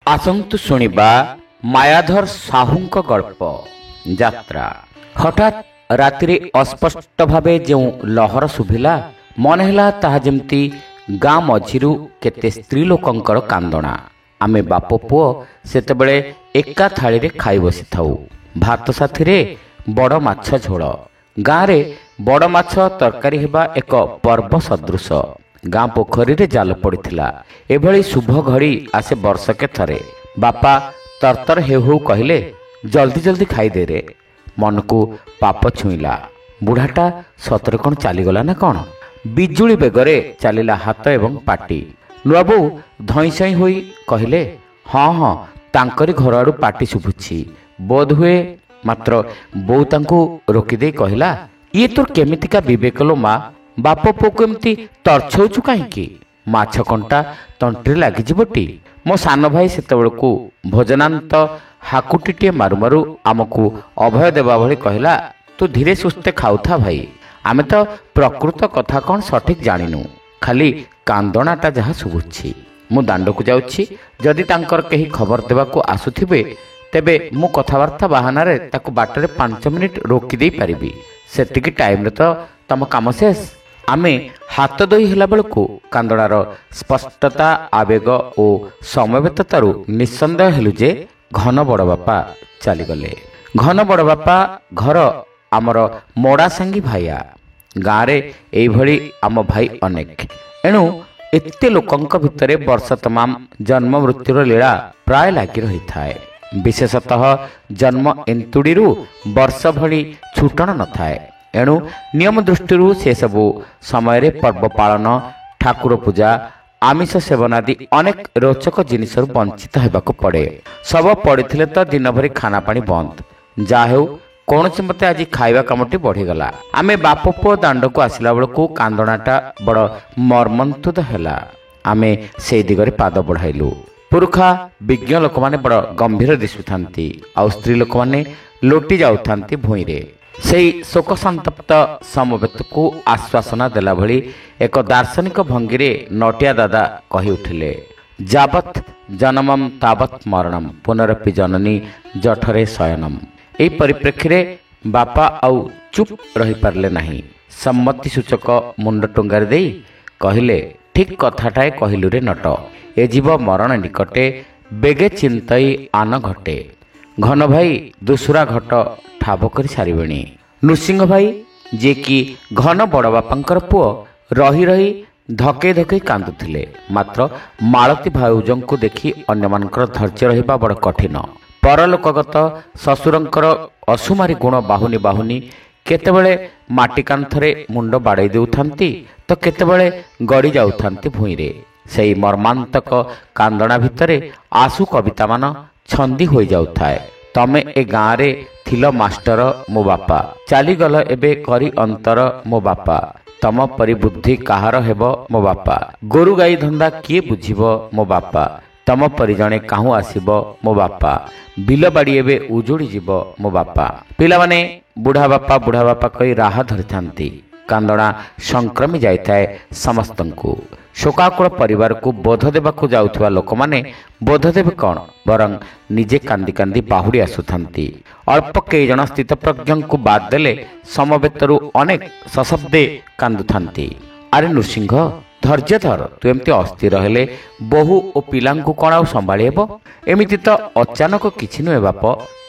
ଆସନ୍ତୁ ଶୁଣିବା ମାୟାଧର ସାହୁଙ୍କ ଗଳ୍ପ ଯାତ୍ରା। ହଠାତ୍ ରାତିରେ ଅସ୍ପଷ୍ଟ ଭାବେ ଯେଉଁ ଲହର ଶୁଭିଲା, ମନେ ହେଲା ତାହା ଯେମିତି ଗାଁ ମଝିରୁ କେତେ ସ୍ତ୍ରୀ ଲୋକଙ୍କର କାନ୍ଦଣା। ଆମେ ବାପ ପୁଅ ସେତେବେଳେ ଏକା ଥାଳିରେ ଖାଇ ବସିଥାଉ। ଭାତ ସାଥିରେ ବଡ଼ ମାଛ ଝୋଳ। ଗାଁରେ ବଡ଼ ମାଛ ତରକାରୀ ହେବା ଏକ ପର୍ବ ସଦୃଶ। ଗାଁ ପୋଖରୀରେ ଜାଲ ପଡ଼ିଥିଲା। ଏଭଳି ଶୁଭ ଘଡ଼ି ଆସେ ବର୍ଷକେ ଥରେ। ବାପା ତରତର ହେଉ ହେଉ କହିଲେ, ଜଲ୍ଦି ଜଲ୍ଦି ଖାଇଦେରେ। ମନକୁ ପାପ ଛୁଇଁଲା। ବୁଢ଼ାଟା ସତରେ କ'ଣ ଚାଲିଗଲା ନା କ'ଣ? ବିଜୁଳି ବେଗରେ ଚାଲିଲା ହାତ ଏବଂ ପାଟି। ନୂଆବୋଉ ଧଇଁସଇଁ ହୋଇ କହିଲେ, ହଁ ହଁ, ତାଙ୍କରି ଘର ଆଡ଼ୁ ପାଟି ଶୁଭୁଛି ବୋଧହୁଏ। ମାତ୍ର ବୋଉ ତାଙ୍କୁ ରୋକିଦେଇ କହିଲା, ଇଏ ତୋର କେମିତିକା ବିବେକ ଲୋ ମା? ବାପ ପୁଅକୁ ଏମିତି ତର୍ଛଉଛୁ କାହିଁକି? ମାଛ କଣ୍ଟା ତଣ୍ଟିରେ ଲାଗିଯିବଟି। ମୋ ସାନ ଭାଇ ସେତେବେଳକୁ ଭୋଜନାନ୍ତ ହାକୁଟିଟିଏ ମାରୁ ମାରୁ ଆମକୁ ଅଭୟ ଦେବା ଭଳି କହିଲା, ତୁ ଧୀରେ ସୁସ୍ଥେ ଖାଉଥା ଭାଇ। ଆମେ ତ ପ୍ରକୃତ କଥା କ'ଣ ସଠିକ୍ ଜାଣିନୁ, ଖାଲି କାନ୍ଦଣାଟା ଯାହା ଶୁଭୁଛି। ମୁଁ ଦାଣ୍ଡକୁ ଯାଉଛି, ଯଦି ତାଙ୍କର କେହି ଖବର ଦେବାକୁ ଆସୁଥିବେ ତେବେ ମୁଁ କଥାବାର୍ତ୍ତା ବାହାନାରେ ତାକୁ ବାଟରେ 5 ମିନିଟ୍ ରୋକିଦେଇ ପାରିବି। ସେତିକି ଟାଇମ୍ରେ ତ ତମ କାମ ଶେଷ। ଆମେ ହାତ ଧୋଇ ହେଲା ବେଳକୁ କାନ୍ଦଣାର ସ୍ପଷ୍ଟତା, ଆବେଗ ଓ ସମବେତତାରୁ ନିଃସନ୍ଦେହ ହେଲୁ ଯେ ଘନ ବଡ଼ ବାପା ଚାଲିଗଲେ। ଘନ ବଡ଼ ବାପା ଘର ଆମର ମୋଡ଼ାସାଙ୍ଗୀ ଭାଇଆ। ଗାଁରେ ଏଇଭଳି ଆମ ଭାଇ ଅନେକ। ଏଣୁ ଏତେ ଲୋକଙ୍କ ଭିତରେ ବର୍ଷ ତମାମ ଜନ୍ମ ମୃତ୍ୟୁର ଲୀଳା ପ୍ରାୟ ଲାଗି ରହିଥାଏ। ବିଶେଷତଃ ଜନ୍ମ ଏନ୍ତୁଡ଼ିରୁ ବର୍ଷ ଭଳି ଛୁଟଣ ନଥାଏ। ଏଣୁ ନିୟମ ଦୃଷ୍ଟିରୁ ସେସବୁ ସମୟରେ ପର୍ବ ପାଳନ, ଠାକୁର ପୂଜା, ଆମିଷ ସେବନାଦି ଅନେକ ରୋଚକ ଜିନିଷରୁ ବଞ୍ଚିତ ହେବାକୁ ପଡ଼େ। ଶବ ପଡ଼ିଥିଲେ ତ ଦିନଭରି ଖାନାପାଣି ବନ୍ଦ। ଯାହା ହେଉ କୌଣସି ମତେ ଆଜି ଖାଇବା କାମଟି ବଢ଼ିଗଲା। ଆମେ ବାପ ପୁଅ ଦାଣ୍ଡକୁ ଆସିଲା ବେଳକୁ କାନ୍ଦଣାଟା ବଡ଼ ମର୍ମନ୍ତୁଦ ହେଲା। ଆମେ ସେଇ ଦିଗରେ ପାଦ ବଢ଼ାଇଲୁ। ପୁରୁଖା ବିଜ୍ଞ ଲୋକମାନେ ବଡ଼ ଗମ୍ଭୀର ଦିଶୁଥାନ୍ତି, ଆଉ ସ୍ତ୍ରୀ ଲୋକମାନେ ଲୋଟି ଯାଉଥାନ୍ତି ଭୂଇଁରେ। ସେହି ଶୋକ ସନ୍ତପ୍ତ ସମବେତକୁ ଆଶ୍ୱାସନା ଦେଲା ଭଳି ଏକ ଦାର୍ଶନିକ ଭଙ୍ଗୀରେ ନଟିଆ ଦାଦା କହି ଉଠିଲେ, ଯାବତ୍ ଜନମମ୍ ତାବତ୍ ମରଣମ୍ ପୁନରପି ଜନନୀ ଜଠରେ ଶୟନମ୍। ଏହି ପରିପ୍ରେକ୍ଷୀରେ ବାପା ଆଉ ଚୁପ୍ ରହିପାରିଲେ ନାହିଁ। ସମ୍ମତି ସୂଚକ ମୁଣ୍ଡ ଟୁଙ୍ଗାରି ଦେଇ କହିଲେ, ଠିକ୍ କଥାଟାଏ କହିଲୁରେ ନଟ। ଏ ଜୀବ ମରଣ ନିକଟେ, ବେଗେ ଚିନ୍ତଇ ଆନ ଘଟେ। ଘନ ଭାଇ ଦୁସୁରା ଘଟ ଠାବ କରି ସାରିବେଣି। ନୃସିଂହ ଭାଇ, ଯିଏକି ଘନ ବଡ଼ ବାପାଙ୍କର ପୁଅ, ରହି ରହି ଧକେଇ ଧକେଇ କାନ୍ଦୁଥିଲେ। ମାତ୍ର ମାଳତୀ ଭାଉଜଙ୍କୁ ଦେଖି ଅନ୍ୟମାନଙ୍କର ଧୈର୍ଯ୍ୟ ରହିବା ବଡ଼ କଠିନ। ପରଲୋକଗତ ଶ୍ୱଶୁରଙ୍କର ଅସୁମାରୀ ଗୁଣ ବାହୁନି ବାହୁନି କେତେବେଳେ ମାଟି କାନ୍ଥରେ ମୁଣ୍ଡ ବାଡ଼େଇ ଦେଉଥାନ୍ତି ତ କେତେବେଳେ ଗଡ଼ି ଯାଉଥାନ୍ତି ଭୂଇଁରେ। ସେହି ମର୍ମାନ୍ତକ କାନ୍ଦଣା ଭିତରେ ଆଶୁ କବିତାମାନ ଛନ୍ଦି ହୋଇଯାଉଥାଏ। ତମେ ଏ ଗାଁରେ ଥିଲ ମାଷ୍ଟର ମୋ ବାପା, ଚାଲିଗଲ ଏବେ କରି ଅନ୍ତର ମୋ ବାପା। ତମ ପରି ବୁଦ୍ଧି କାହାର ହେବ ମୋ ବାପା, ଗୋରୁ ଗାଈ ଧନ୍ଦା କିଏ ବୁଝିବ ମୋ ବାପା। ତମ ପରି ଜଣେ କାହୁଁ ଆସିବ ମୋ ବାପା, ବିଲ ବାଡ଼ି ଏବେ ଉଜୁଡ଼ି ଯିବ ମୋ ବାପା। ପିଲାମାନେ ବୁଢ଼ା ବାପା କହି ରାହା ଧରିଥାନ୍ତି। କାନ୍ଦଣା ସଂକ୍ରମି ଯାଇଥାଏ ସମସ୍ତଙ୍କୁ। ଶୋକାକୁଳ ପରିବାରକୁ ବୋଧ ଦେବାକୁ ଯାଉଥିବା ଲୋକମାନେ ବୋଧ ଦେବେ କ'ଣ, ବରଂ ନିଜେ କାନ୍ଦି କାନ୍ଦି ବାହୁଡ଼ି ଆସୁଥାନ୍ତି। ଅଳ୍ପ କେଇ ଜଣ ସ୍ଥିତପ୍ରଜ୍ଞଙ୍କୁ ବାଦ ଦେଲେ ସମବେତରୁ ଅନେକ ସଶବ୍ଦେ କାନ୍ଦୁଥାନ୍ତି। ଆରେ ନୃସିଂହ, ଧୈର୍ଯ୍ୟ ଧର। ତୁ ଏମିତି ଅସ୍ଥିର ହେଲେ ବୋହୂ ଓ ପିଲାଙ୍କୁ କ'ଣ ଆଉ ସମ୍ଭାଳି ହେବ? ଏମିତି ତ ଅଚାନକ କିଛି ନୁହେଁ ବାପ।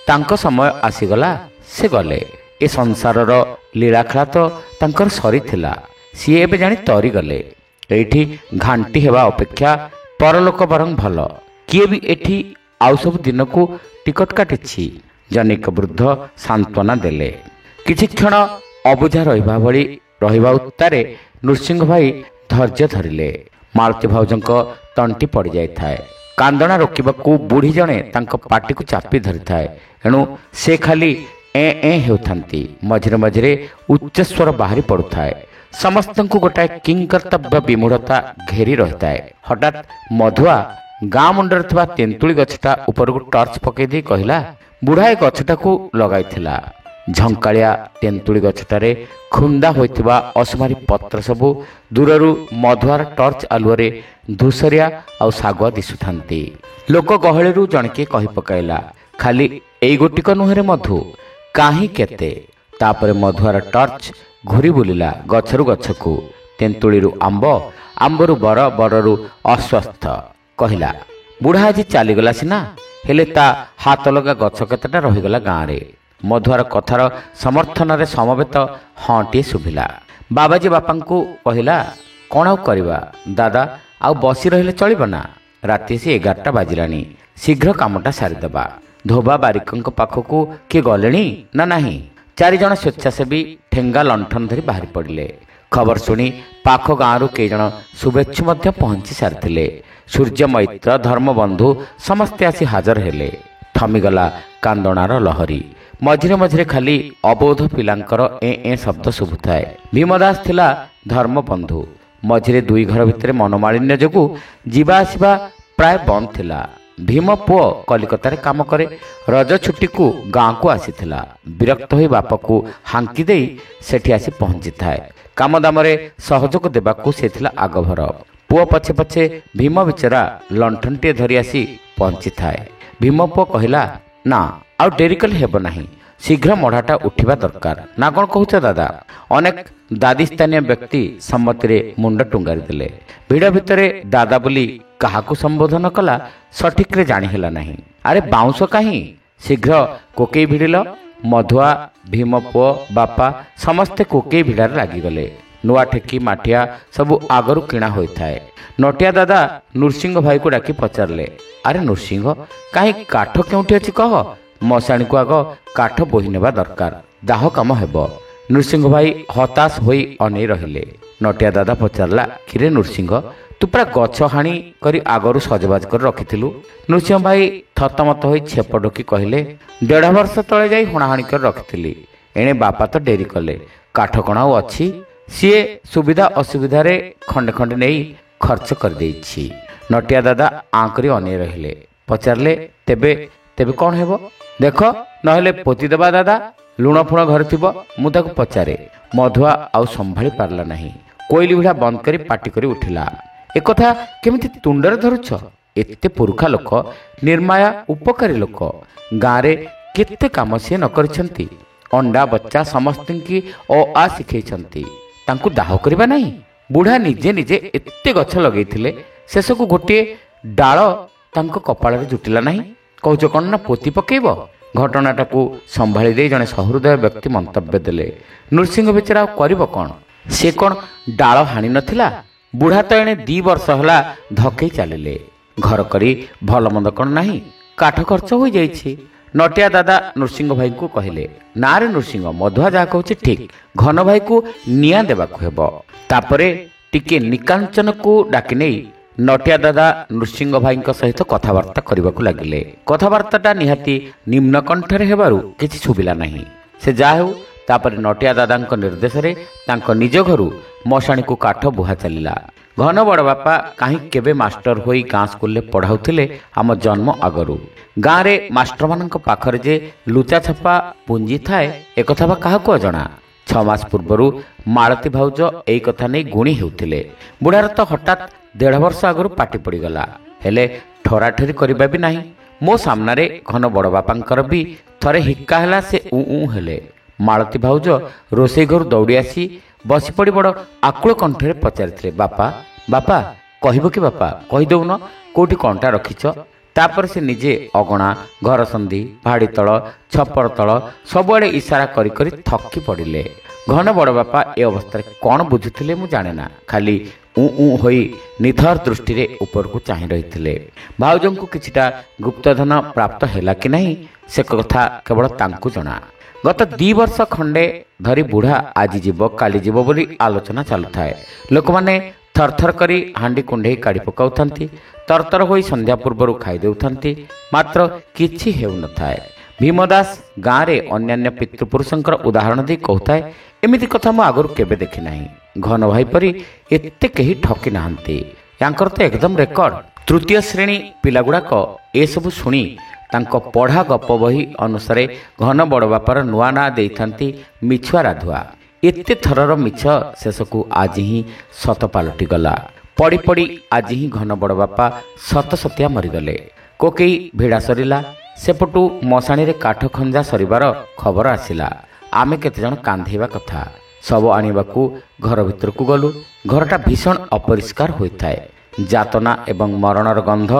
ତାଙ୍କ ସମୟ ଆସିଗଲା, ସେ ଗଲେ। ଏ ସଂସାରର ଲୀଳାଖେଳା ତ ତାଙ୍କର ସରିଥିଲା। ସିଏ ଏବେ ଜାଣି ତରିଗଲେ। ଏଇଠି ଘାଣ୍ଟି ହେବା ଅପେକ୍ଷା ପରଲୋକ ବରଂ ଭଲ। କିଏ ବି ଏଠି ଆଉ ସବୁ ଦିନକୁ ଟିକଟ କାଟିଛି? ଜନୈକ ବୃଦ୍ଧ ସାନ୍ତ୍ୱନା ଦେଲେ। କିଛି କ୍ଷଣ ଅବୁଝା ରହିବା ଭଳି ରହିବା ଉତ୍ତାରେ ନୃସିଂହ ଭାଇ ଧୈର୍ଯ୍ୟ ଧରିଲେ। ମାଳତୀ ଭାଉଜଙ୍କ ତଣ୍ଟି ପଡ଼ିଯାଇଥାଏ। କାନ୍ଦଣା ରୋକିବାକୁ ବୁଢ଼ୀ ଜଣେ ତାଙ୍କ ପାଟିକୁ ଚାପି ଧରିଥାଏ। ଏଣୁ ସେ ଖାଲି ଏଁ ଏଁ ହେଉଥାନ୍ତି। ମଝିରେ ମଝିରେ ଉଚ୍ଚସ୍ୱର ବାହାରି ପଡ଼ୁଥାଏ। ସମସ୍ତଙ୍କୁ ଗୋଟାଏ କିଂକର୍ତ୍ତବ୍ୟ ବିମୂଢ଼ତା ଘେରି ରହିଥାଏ। ହଠାତ୍ ମଧୁଆ ଗାଁ ମୁଣ୍ଡରେ ଥିବା ତେନ୍ତୁଳି ଗଛଟା ଉପରକୁ ଟର୍ଚ୍ଚ ପକାଇ ଦେଇ କହିଲା, ବୁଢ଼ା ଏ ଗଛଟାକୁ ଲଗାଇଥିଲା, ଝଙ୍କାଳିଆ ତେନ୍ତୁଳି ଗଛଟାରେ ଖୁନ୍ଦା ହୋଇଥିବା ଅସମାରୀ ପତ୍ର ସବୁ ଦୂରରୁ ମଧୁଆର ଟର୍ଚ୍ଚ ଆଲୁଅରେ ଧୂସରିଆ ଆଉ ଶାଗୁଆ ଦିଶୁଥାନ୍ତି। ଲୋକ ଗହଳିରୁ ଜଣେ କିଏ କହି ପକାଇଲା, ଖାଲି ଏଇ ଗୋଟିକ ନୁହେଁରେ ମଧୁ, କାହିଁ କେତେ। ତାପରେ ମଧୁଆର ଟର୍ଚ୍ଚ ଘୁରି ବୁଲିଲା ଗଛରୁ ଗଛକୁ, ତେନ୍ତୁଳିରୁ ଆମ୍ବ, ଆମ୍ବରୁ ବର, ବରରୁ ଅଶ୍ୱତ୍ଥ। କହିଲା, ବୁଢ଼ା ଆଜି ଚାଲିଗଲା ସିନା, ହେଲେ ତା ହାତ ଲଗା ଗଛ କେତେଟା ରହିଗଲା ଗାଁରେ। ମଧୁଆର କଥାର ସମର୍ଥନରେ ସମବେତ ହଁଟିଏ ଶୁଭିଲା। ବାବାଜୀ ବାପାଙ୍କୁ କହିଲା, କ'ଣ ଆଉ କରିବା ଦାଦା, ଆଉ ବସି ରହିଲେ ଚଳିବ ନା? ରାତି ଆସି 11ଟା ବାଜିଲାଣି, ଶୀଘ୍ର କାମଟା ସାରିଦେବା। ଧୋବା ବାରିକଙ୍କ ପାଖକୁ କିଏ ଗଲେଣି ନା ନାହିଁ? 4 ଜଣ ସ୍ୱେଚ୍ଛାସେବୀ ଠେଙ୍ଗା ଲଣ୍ଠନ ଧରି ବାହାରି ପଡ଼ିଲେ। ଖବର ଶୁଣି ପାଖ ଗାଁରୁ କେଇଜଣ ଶୁଭେଚ୍ଛୁ ମଧ୍ୟ ପହଞ୍ଚି ସାରିଥିଲେ। ସୂର୍ଯ୍ୟ ମୈତ୍ର, ଧର୍ମବନ୍ଧୁ ସମସ୍ତେ ଆସି ହାଜର ହେଲେ। ଥମିଗଲା କାନ୍ଦଣାର ଲହରୀ। ମଝିରେ ମଝିରେ ଖାଲି ଅବୋଧ ପିଲାଙ୍କର ଏଁ ଶବ୍ଦ ଶୁଭୁଥାଏ। ଭୀମଦାସ ଥିଲା ଧର୍ମବନ୍ଧୁ। ମଝିରେ 2 ଘର ଭିତରେ ମନୋମାଳିନ୍ୟ ଯୋଗୁଁ ଯିବା ଆସିବା ପ୍ରାୟ ବନ୍ଦ ଥିଲା। ଭୀମ ପୁଅ କଲିକତାରେ କାମ କରେ। ରଜ ଛୁଟିକୁ ଗାଁକୁ ଆସିଥିଲା। ବିରକ୍ତ ହୋଇ ବାପକୁ ହାଙ୍କି ଦେଇ ସେଠି ଆସି ପହଞ୍ଚିଥାଏ। କାମଦାମରେ ସହଯୋଗ ଦେବାକୁ ସେ ଥିଲା ଆଗଭର। ପୁଅ ପଛେ ପଛେ ଭୀମ ବିଚରା ଲଣ୍ଠନଟିଏ ଧରି ଆସି ପହଞ୍ଚିଥାଏ। ଭୀମ ପୁଅ କହିଲା, ନା ଆଉ ଡେରି କଲେ ହେବ ନାହିଁ, ଶୀଘ୍ର ମଢ଼ାଟା ଉଠିବା ଦରକାର। ନା କ'ଣ କହୁଛ ଦାଦା? ଅନେକ ଦାଦିସ୍ଥାନୀୟ ବ୍ୟକ୍ତି ସମ୍ମତିରେ ମୁଣ୍ଡ ଟୁଙ୍ଗାରି ଦେଲେ। ଭିଡ଼ ଭିତରେ ଦାଦା ବୋଲି କାହାକୁ ସମ୍ବୋଧନ କଲା ସଠିକ୍ରେ ଜାଣି ହେଲା ନାହିଁ। ଆରେ ବାଉଁଶ କାହିଁ, ଶୀଘ୍ର କୋକେଇ ଭିଡ଼ିଲ। ମଧୁଆ, ଭୀମ ପୁଅ, ବାପା ସମସ୍ତେ କୋକେଇ ଭିଡ଼ାରେ ଲାଗିଗଲେ। ନୂଆ ଠେକି ମାଠିଆ ସବୁ ଆଗରୁ କିଣା ହୋଇଥାଏ। ନଟିଆ ଦାଦା ନୃସିଂହ ଭାଇକୁ ଡାକି ପଚାରିଲେ, ଆରେ ନୃସିଂହ, କାହିଁ କାଠ କେଉଁଠି ଅଛି କହ? ମଶାଣିକୁ ଆଗ କାଠ ବୋହି ନେବା ଦରକାର, ଦାହ କାମ ହେବ। ନୃସିଂହ ଭାଇ ହତାଶ ହୋଇ ଅନେଇ ରହିଲେ। ନଟିଆ ଦାଦା ପଚାରିଲା, କିରେ ନୃସିଂହ, ତୁ ପୁରା ଗଛ ହାଣି କରି ଆଗରୁ ସଜବାଜ କରି ରଖିଥିଲୁ? ନୃସିଂହ ଭାଇ ଥତମତ ହୋଇ ଛେପ ଢୋକି କହିଲେ, 1.5 ବର୍ଷ ତଳେ ଯାଇ ହଣାହାଣି କରି ରଖିଥିଲି। ଏଣେ ବାପା ତ ଡେରି କଲେ, କାଠ କ'ଣ ଆଉ ଅଛି? ସିଏ ସୁବିଧା ଅସୁବିଧାରେ ଖଣ୍ଡେ ଖଣ୍ଡେ ନେଇ ଖର୍ଚ୍ଚ କରିଦେଇଛି। ନଟିଆ ଦାଦା ଆଁ କରି ଅନେଇ ରହିଲେ। ପଚାରିଲେ, ତେବେ ତେବେ କ'ଣ ହେବ? ଦେଖ, ନହେଲେ ପୋତିଦେବା ଦାଦା, ଲୁଣ ଫୁଣ ଘରେ ଥିବ। ମୁଁ ତାକୁ ପଚାରେ। ମଧୁଆ ଆଉ ସମ୍ଭାଳି ପାରିଲା ନାହିଁ। କୋଇଲି ଭିଡ଼ା ବନ୍ଦ କରି ପାଟି କରି ଉଠିଲା, ଏକଥା କେମିତି ତୁଣ୍ଡରେ ଧରୁଛ? ଏତେ ପୁରୁଖା ଲୋକ, ନିର୍ମାୟା ଉପକାରୀ ଲୋକ, ଗାଁରେ କେତେ କାମ ସିଏ ନ କରିଛନ୍ତି। ଅଣ୍ଡା ବଚ୍ଚା ସମସ୍ତଙ୍କୁ ଅ ଶିଖେଇଛନ୍ତି, ତାଙ୍କୁ ଦାହ କରିବା ନାହିଁ? ବୁଢ଼ା ନିଜେ ନିଜେ ଏତେ ଗଛ ଲଗେଇଥିଲେ, ଶେଷକୁ ଗୋଟିଏ ଡାଳ ତାଙ୍କ କପାଳରେ ଜୁଟିଲା ନାହିଁ। କହୁଛ କ'ଣ ନା ପୋତି ପକେଇବ? ଘଟଣାଟାକୁ ସମ୍ଭାଳି ଦେଇ ଜଣେ ସହୃଦୟ ବ୍ୟକ୍ତି ମନ୍ତବ୍ୟ ଦେଲେ, ନୃସିଂହ ବିଚାର ଆଉ କରିବ କ'ଣ? ସେ କ'ଣ ଡାଳ ହାଣି ନଥିଲା? ବୁଢ଼ା ତ ଏଣେ 2 ବର୍ଷ ହେଲା ଧକେଇ ଚାଲିଲେ। ଘର କରି ଭଲ ମନ୍ଦ କ'ଣ ନାହିଁ, କାଠ ଖର୍ଚ୍ଚ ହୋଇଯାଇଛି। ନଟିଆ ଦାଦା ନୃସିଂହ ଭାଇଙ୍କୁ କହିଲେ, ନା ରେ ନୃସିଂହ, ମଧୁଆ ଯାହା କହୁଛି ଠିକ୍, ଘନ ଭାଇକୁ ନିଆଁ ଦେବାକୁ ହେବ। ତାପରେ ଟିକେ ନିକାଞ୍ଚନକୁ ଡାକି ନେଇ ନଟିଆ ଦାଦା ନୃସିଂହ ଭାଇଙ୍କ ସହିତ କଥାବାର୍ତ୍ତା କରିବାକୁ ଲାଗିଲେ। କଥାବାର୍ତ୍ତାଟା ନିହାତି ନିମ୍ନ କଣ୍ଠରେ ହେବାରୁ କିଛି ଶୁଭିଲା ନାହିଁ। ସେ ଯାହା ହେଉ, ତାପରେ ନଟିଆ ଦାଦାଙ୍କ ନିର୍ଦ୍ଦେଶରେ ତାଙ୍କ ନିଜ ଘରୁ ମଶାଣିକୁ କାଠ ବୁହା ଚାଲିଲା। ଘନ ବଡ଼ ବାପା କାହିଁ କେବେ ମାଷ୍ଟର ହୋଇ ଗାଁ ସ୍କୁଲରେ ପଢ଼ାଉଥିଲେ ଆମ ଜନ୍ମ ଆଗରୁ। ଗାଁରେ ମାଷ୍ଟରମାନଙ୍କ ପାଖରେ ଯେ ଲୁଚାଛପା ପୁଞ୍ଜି ଥାଏ, ଏକଥା ବା କାହାକୁ ଅଜଣା। 6 ମାସ ପୂର୍ବରୁ ମାଳତୀ ଭାଉଜ ଏଇ କଥା ନେଇ ଗୁଣି ହେଉଥିଲେ। ବୁଢ଼ାର ତ ହଠାତ୍ 1.5 ବର୍ଷ ଆଗରୁ ପାଟି ପଡ଼ିଗଲା, ହେଲେ ଠରାଠରି କରିବା ବି ନାହିଁ। ମୋ ସାମ୍ନାରେ ଘନ ବଡ଼ ବାପାଙ୍କର ବି ଥରେ ହିକ୍କା ହେଲା, ସେ ଉଁ ହେଲେ। ମାଳତୀ ଭାଉଜ ରୋଷେଇ ଘରୁ ଦୌଡ଼ି ଆସି ବସିପଡ଼ି ବଡ଼ ଆକୁଳ କଣ୍ଠରେ ପଚାରିଥିଲେ, ବାପା ବାପା କହିବ କି ବାପା, କହିଦେଉନ କେଉଁଠି କଣ୍ଟା ରଖିଛ? ତାପରେ ସେ ନିଜେ ଅଗଣା, ଘରସନ୍ଧି, ଭାଡ଼ି ତଳ, ଛପର ତଳ ସବୁଆଡ଼େ ଇସାରା କରି କରି ଥକି ପଡ଼ିଲେ। ଘନ ବଡ଼ ବାପା ଏ ଅବସ୍ଥାରେ କ'ଣ ବୁଝୁଥିଲେ ମୁଁ ଜାଣେ ନା, ଖାଲି ଉଁ ହୋଇ ନିଥର ଦୃଷ୍ଟିରେ ଉପରକୁ ଚାହିଁ ରହିଥିଲେ। ଭାଉଜଙ୍କୁ କିଛିଟା ଗୁପ୍ତଧନ ପ୍ରାପ୍ତ ହେଲା କି ନାହିଁ ସେ କଥା କେବଳ ତାଙ୍କୁ ଜଣା। ଗତ 2 ବର୍ଷ ଖଣ୍ଡେ ଧରି ବୁଢ଼ା ଆଜି ଯିବ କାଲି ଯିବ ବୋଲି ଆଲୋଚନା ଚାଲୁଥାଏ। ଲୋକମାନେ ଥରଥର କରି ହାଣ୍ଡି କୁଣ୍ଢେଇ କାଢ଼ି ପକାଉଥାନ୍ତି, ତରତର ହୋଇ ସନ୍ଧ୍ୟା ପୂର୍ବରୁ ଖାଇ ଦେଉଥାନ୍ତି, ମାତ୍ର କିଛି ହେଉନଥାଏ। ଭୀମଦାସ ଗାଁରେ ଅନ୍ୟାନ୍ୟ ପିତୃପୁରୁଷଙ୍କର ଉଦାହରଣ ଦେଇ କହୁଥାଏ, ଏମିତି କଥା ମୁଁ ଆଗରୁ କେବେ ଦେଖି ନାହିଁ। ଘନ ଭାଇ ପରି ଏତେ କେହି ଠକି ନାହାନ୍ତି। ୟାଙ୍କର ତ ଏକଦମ ରେକର୍ଡ। ତୃତୀୟ ଶ୍ରେଣୀ ପିଲାଗୁଡ଼ାକ ଏସବୁ ଶୁଣି ତାଙ୍କ ପଢ଼ା ଗପ ବହି ଅନୁସାରେ ଘନ ବଡ଼ ବାପାର ନୂଆ ନାଁ ଦେଇଥାନ୍ତି ମିଛୁଆ ରାଧୁଆ। ଏତେ ଥରର ମିଛ ଶେଷକୁ ଆଜି ହିଁ ସତ ପାଲଟିଗଲା। ପଡ଼ି ପଡ଼ି ଆଜି ହିଁ ଘନ ବଡ଼ ବାପା ସତ ସତିଆ ମରିଗଲେ। କୋକେଇ ଭିଡ଼ା ସରିଲା। ସେପଟୁ ମଶାଣିରେ କାଠ ଖଞ୍ଜା ସରିବାର ଖବର ଆସିଲା। ଆମେ କେତେଜଣ କାନ୍ଧେଇବା କଥା। ଶବ ଆଣିବାକୁ ଘର ଭିତରକୁ ଗଲୁ। ଘରଟା ଭୀଷଣ ଅପରିଷ୍କାର ହୋଇଥାଏ। ଯାତନା ଏବଂ ମରଣର ଗନ୍ଧ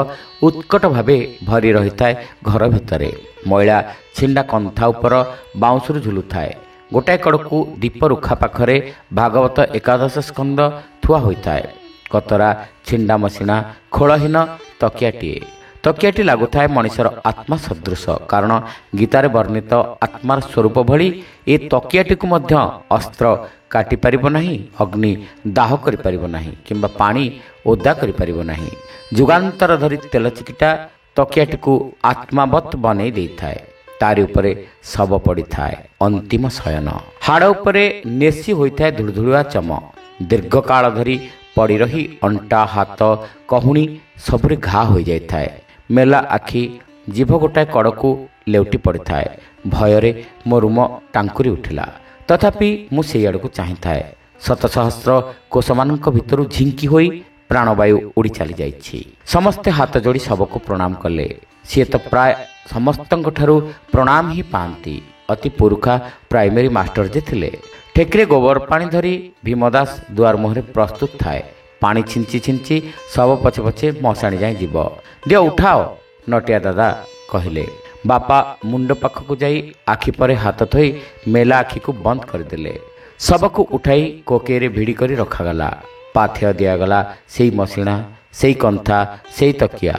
ଉତ୍କଟ ଭାବେ ଭରି ରହିଥାଏ ଘର ଭିତରେ। ମଇଳା ଛିଣ୍ଡା କନ୍ଥା ଉପର ବାଉଁଶରୁ ଝୁଲୁଥାଏ। ଗୋଟାଏ କଡ଼କୁ ଦୀପ ରୁଖା ପାଖରେ ଭାଗବତ ଏକାଦଶ ସ୍କନ୍ଦ ଥୁଆ ହୋଇଥାଏ। କତରା ଛିଣ୍ଡା ମସିଣା ଖୋଳହୀନ ତକିଆଟିଏ। ତକିଆଟି ଲାଗୁଥାଏ ମଣିଷର ଆତ୍ମା ସଦୃଶ। କାରଣ ଗୀତାରେ ବର୍ଣ୍ଣିତ ଆତ୍ମାର ସ୍ୱରୂପ ଭଳି ଏ ତକିଆଟିକୁ ମଧ୍ୟ ଅସ୍ତ୍ର କାଟିପାରିବ ନାହିଁ, ଅଗ୍ନି ଦାହ କରିପାରିବ ନାହିଁ କିମ୍ବା ପାଣି ଓଦା କରିପାରିବ ନାହିଁ। ଯୁଗାନ୍ତର ଧରି ତେଲ ଚିକିଟା ତକିଆଟିକୁ ଆତ୍ମାବତ୍ ବନେଇ ଦେଇଥାଏ। ତାରି ଉପରେ ଶବ ପଡ଼ିଥାଏ। ଅନ୍ତିମ ଶୟନ। ହାଡ଼ ଉପରେ ନେସି ହୋଇଥାଏ ଧୁଳୁଧୁଳୁଆ ଚମ। ଦୀର୍ଘକାଳ ଧରି ପଡ଼ି ରହି ଅଣ୍ଟା ହାତ କହୁଣୀ ସବୁରେ ଘା ହୋଇଯାଇଥାଏ। ମେଲା ଆଖି ଜିଭ ଗୋଟାଏ କଡ଼କୁ ଲେଉଟି ପଡ଼ିଥାଏ। ଭୟରେ ମୋ ରୁମ ଟାଙ୍କୁରି ଉଠିଲା। ତଥାପି ମୁଁ ସେଇ ଆଡ଼କୁ ଚାହିଁଥାଏ। ଶତ ସହସ୍ର କୋଷମାନଙ୍କ ଭିତରୁ ଝିଙ୍କି ହୋଇ ପ୍ରାଣବାୟୁ ଉଡ଼ି ଚାଲିଯାଇଛି। ସମସ୍ତେ ହାତ ଯୋଡ଼ି ଶବକୁ ପ୍ରଣାମ କଲେ। ସିଏ ତ ପ୍ରାୟ ସମସ୍ତଙ୍କଠାରୁ ପ୍ରଣାମ ହିଁ ପାଆନ୍ତି। ଅତି ପୁରୁଖା ପ୍ରାଇମେରୀ ମାଷ୍ଟର ଯେ ଥିଲେ। ଠେକିରେ ଗୋବର ପାଣି ଧରି ଭୀମଦାସ ଦୁଆର ମୁହଁରେ ପ୍ରସ୍ତୁତ ଥାଏ। ପାଣି ଛିଞ୍ଚି ଛିଞ୍ଚି ଶବ ପଛେ ପଛେ ମଶାଣି ଯାଏଁ ଯିବ। ଦିଅ ଉଠାଅ, ନଟିଆ ଦାଦା କହିଲେ। ବାପା ମୁଣ୍ଡ ପାଖକୁ ଯାଇ ଆଖି ପରେ ହାତ ଥୋଇ ମେଲା ଆଖିକୁ ବନ୍ଦ କରିଦେଲେ। ଶବକୁ ଉଠାଇ କୋକେଇରେ ଭିଡ଼ି କରି ରଖାଗଲା। ପାଥେୟ ଦିଆଗଲା ସେଇ ମସିଣା, ସେଇ କନ୍ଥା, ସେଇ ତକିଆ।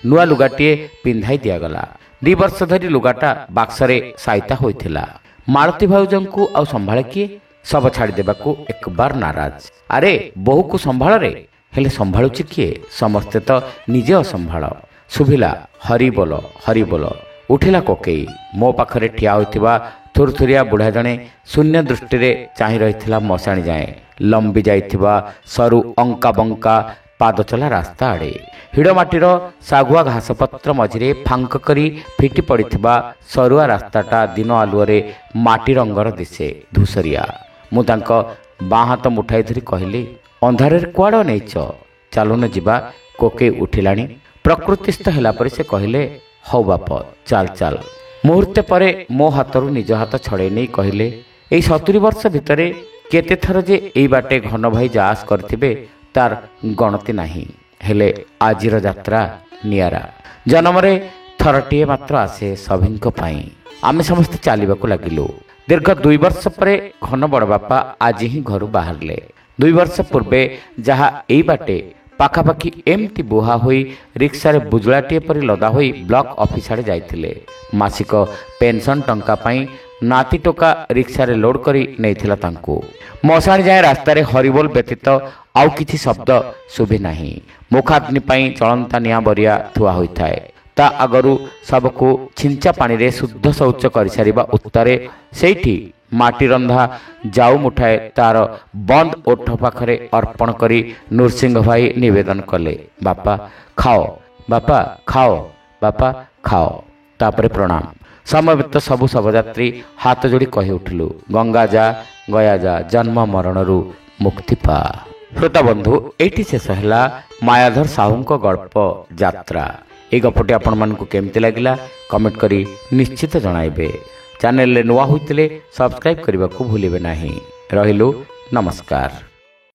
ନୂଆ ଲୁଗାଟିଏ ପିନ୍ଧାଇ ଦିଆଗଲା। 2 ବର୍ଷ ଧରି ଲୁଗାଟା ବାକ୍ସରେ ସାଇତା ହୋଇଥିଲା। ମାଳତୀ ଭାଉଜଙ୍କୁ ଆଉ ସମ୍ଭାଳେ କିଏ? ଶବ ଛାଡ଼ିଦେବାକୁ ଏକବାର ନାରାଜ। ଆରେ ବୋହୂକୁ ସମ୍ଭାଳରେ, ହେଲେ ସମ୍ଭାଳୁଛି କିଏ? ସମସ୍ତେ ତ ନିଜେ ଅସମ୍ଭାଳ। ଶୁଭିଲା ହରିବୋଲ ହରିବୋଲ। ଉଠିଲା କୋକେଇ। ମୋ ପାଖରେ ଠିଆ ହୋଇଥିବା ଥୁରଥୁରିଆ ବୁଢ଼ା ଜଣେ ଶୂନ୍ୟ ଦୃଷ୍ଟିରେ ଚାହିଁ ରହିଥିଲା ମଶାଣି ଯାଏଁ ଲମ୍ବି ଯାଇଥିବା ସରୁ ଅଙ୍କା ବଙ୍କା ପାଦଚଲା ରାସ୍ତା ଆଡ଼େ। ହିଡ଼ମାଟିର ଶାଗୁଆ ଘାସପତ୍ର ମଝିରେ ଫାଙ୍କ କରି ଫିଟି ପଡ଼ିଥିବା ସରୁଆ ରାସ୍ତାଟା ଦିନ ଆଲୁଅରେ ମାଟି ରଙ୍ଗର ଦିଶେ, ଧୂସରିଆ। ମୁଁ ତାଙ୍କ ବାଁ ହାତ ମୁଠାଇ ଧରି କହିଲି, ଅନ୍ଧାରରେ କୁଆଡ଼ ନେଇଛ? ଚାଲୁନ ଯିବା। କୋକେଇ ଉଠିଲାଣି। ପ୍ରକୃତିସ୍ଥ ହେଲା ପରି ସେ କହିଲେ, ହଉ ବାପ ଚାଲ ଚାଲ। ମୁହୂର୍ତ୍ତେ ପରେ ମୋ ହାତରୁ ନିଜ ହାତ ଛଡ଼େଇ ନେଇ କହିଲେ, ଏଇ 70 ବର୍ଷ ଭିତରେ କେତେଥର ଯେ ଏଇ ବାଟେ ଘନ ଭାଇ ଯା ଆସ କରିଥିବେ ତାର ଗଣତି ନାହିଁ। ହେଲେ ଆଜିର ଯାତ୍ରା ନିଆରା। ଜନ୍ମରେ ଥରଟିଏ ମାତ୍ର ଆସେ ସଭିଙ୍କ ପାଇଁ। ଆମେ ସମସ୍ତେ ଚାଲିବାକୁ ଲାଗିଲୁ। ଦୀର୍ଘ 2 ବର୍ଷ ପରେ ଘନ ବଡ଼ ବାପା ଆଜି ହିଁ ଘରୁ ବାହାରିଲେ। 2 ବର୍ଷ ପୂର୍ବେ ଯାହା ଏଇ ବାଟେ ପାଖାପାଖି ଏମିତି ବୁହା ହୋଇ ରିକ୍ସାରେ ବୁଜୁଳାଟିଏ ପରି ଲଦା ହୋଇ ବ୍ଲକ ଅଫିସ ଆଡ଼େ ଯାଇଥିଲେ। ମାସିକ ପେନସନ ଟଙ୍କା ପାଇଁ ନାତି ଟୋକା ରିକ୍ସାରେ ଲୋଡ୍ କରି ନେଇଥିଲା ତାଙ୍କୁ। ମଶାଣି ଯାଏଁ ରାସ୍ତାରେ ହରିବୋଲ ବ୍ୟତୀତ ଆଉ କିଛି ଶବ୍ଦ ଶୁଭେ ନାହିଁ। ମୁଖାଗ୍ନି ପାଇଁ ଚଳନ୍ତା ନିଆଁ ବରିଆ ଥୁଆ ହୋଇଥାଏ। ତା ଆଗରୁ ଶବକୁ ଛିଞ୍ଚା ପାଣିରେ ଶୁଦ୍ଧ ଶୌଚ କରିସାରିବା ଉତ୍ତାରେ ସେଇଠି ମାଟି ରନ୍ଧା ଯାଉ ମୁଠାଏ ତାର ବନ୍ଦ ଓଠ ପାଖରେ ଅର୍ପଣ କରି ନୃସିଂହ ଭାଇ ନିବେଦନ କଲେ, ବାପା ଖାଅ, ବାପା ଖାଅ, ବାପା ଖାଅ। ତାପରେ ପ୍ରଣାମ। ସମବେତ ସବୁ ଶବଯାତ୍ରୀ ହାତ ଯୋଡ଼ି କହି ଉଠିଲୁ, ଗଙ୍ଗା ଯା ଗୟା ଯା, ଜନ୍ମ ମରଣରୁ ମୁକ୍ତି ପା। ଶ୍ରୋତା ବନ୍ଧୁ, ଏଇଠି ଶେଷ ହେଲା ମାୟାଧର ସାହୁଙ୍କ ଗଳ୍ପ ଯାତ୍ରା। এই ଗପଟି ଆପଣମାନଙ୍କୁ କେମିତି ଲାଗିଲା କମେଣ୍ଟ କରି ନିଶ୍ଚିତ ଜଣାଇବେ। ଚ୍ୟାନେଲରେ ନୂଆ ହୋଇଥିଲେ ସବସ୍କ୍ରାଇବ୍ କରିବାକୁ ଭୁଲିବେ ନାହିଁ। ରହିଲୁ, ନମସ୍କାର।